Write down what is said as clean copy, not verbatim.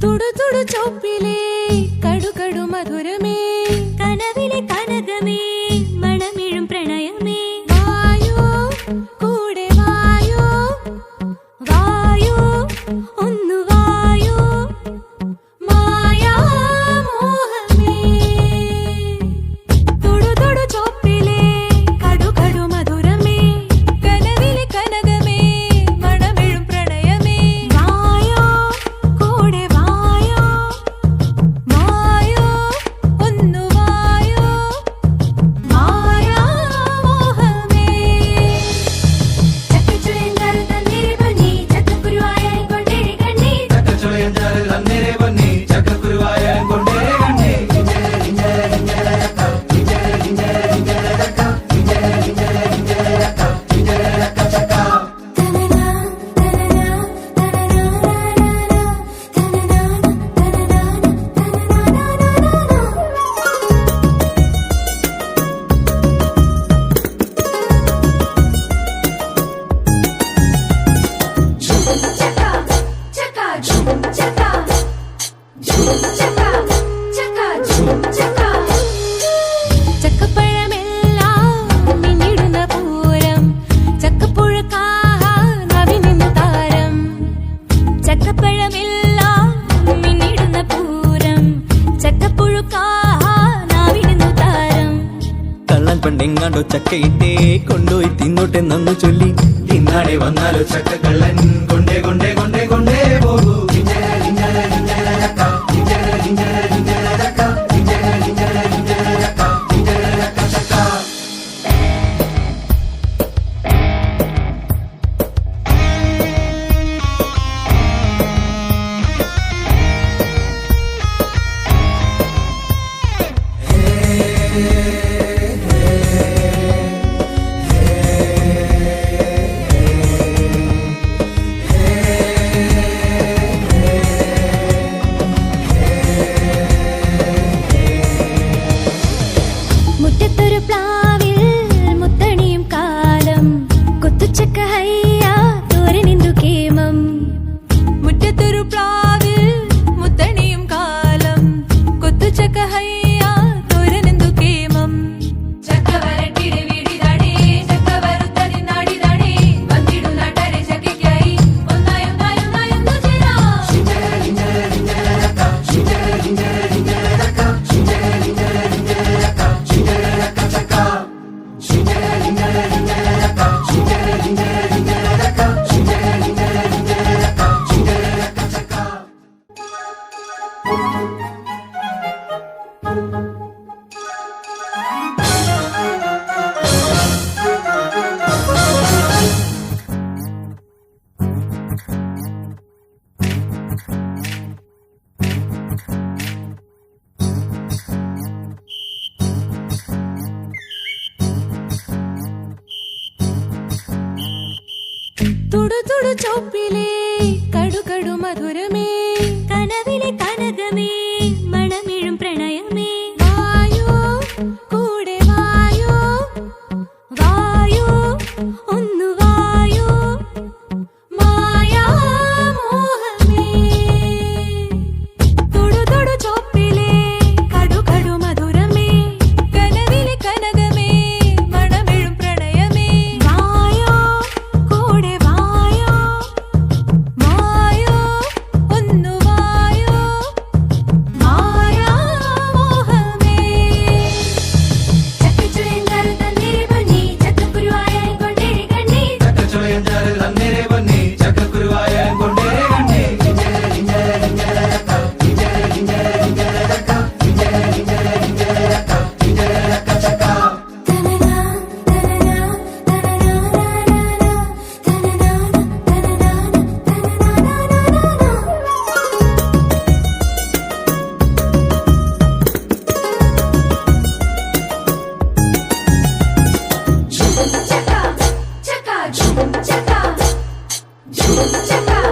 തുടു തുടു ചോപ്പിലേ കടുകടു മധുരമേ കനവിലെ കനകമേ മണമിഴും പ്രണയമേ വായോ കൂടെ വായോ വായോ ഒന്നു വായോ മായാ മോഹമേ തുടു തുടു ചോപ്പിലേ കടുകടു മധുരമേ കനവിലെ കനകമേ മണമിഴും പ്രണയമേ വായോ കൂടെ വായോ വായോ ഒന്നു വായോ മായാ മോഹമേ ചക്കച്ചുളയഞ്ചാൽ തന്നേരെ ബന്നി ചക്കക്കുരുവായ കൊണ്ടേരെ കണ്ണി ചക്കച്ചുളയഞ്ചാൽ തന്നേരെ ബന്നി ചക്കക്കുരുവായ കൊണ്ടേരെ കണ്ണി ചക്കപ്പഴമെല്ലാം മിന്നിടുന്ന പൂരം ചക്കപ്പുഴക്കാഹ നവിനിന്നു താരം ചക്കപ്പഴമെല്ലാം മിന്നിടുന്ന പൂരം ചക്കപ്പുഴക്കാഹ നവിനിന്നു താരം കള്ളൻ പെണ്ണെങ്ങാണ്ടോ ചക്കയിട്ടേ കൊണ്ടുപോയി തിന്നോട്ടെന്നു ചൊല്ലി തിന്നാടെ വന്നാലോ ചക്കക്കള്ളൻ കൊണ്ടേ കൊണ്ടേ കൊണ്ടേ കൊണ്ടേ പോകൂ മുറ്റത്തൊരു പ്ലാവിൽ മുത്തണിയും കാലം കൊത്തുച്ചക്ക ഹയ്യ തോരനിന്തു കേമം മുറ്റത്തൊരു പ്ലാവിൽ മുത്തണിയും കാലം കൊത്തുച്ചക്ക ഹയ്യ തോരനിന്തു കേമം ചക്ക വരട്ടിടെ വീടിതാണേ ചക്ക വറുത്തതി നാടിതാണേ വന്നിടു നാട്ടരെ ചക്കയ്ക്കായി ഒന്നായൊന്നായൊന്നായൊന്നു ചേരാം തുടു തുടു ചോപ്പിലേ കടുകടു മധുരമേ കനവിലെ കനകമേ മണമിഴും പ്രണയമേ വായോ കൂടെ വായോ വായോ ഒന്നു വായോ മായാ മോഹമേ തുടു തുടു ചോപ്പിലേ കടുകടു മധുരമേ കനവിലെ കനകമേ മണമിഴും പ്രണയമേ വായോ കൂടെ വായോ വായോ ഒന്നു വായോ ചക്ക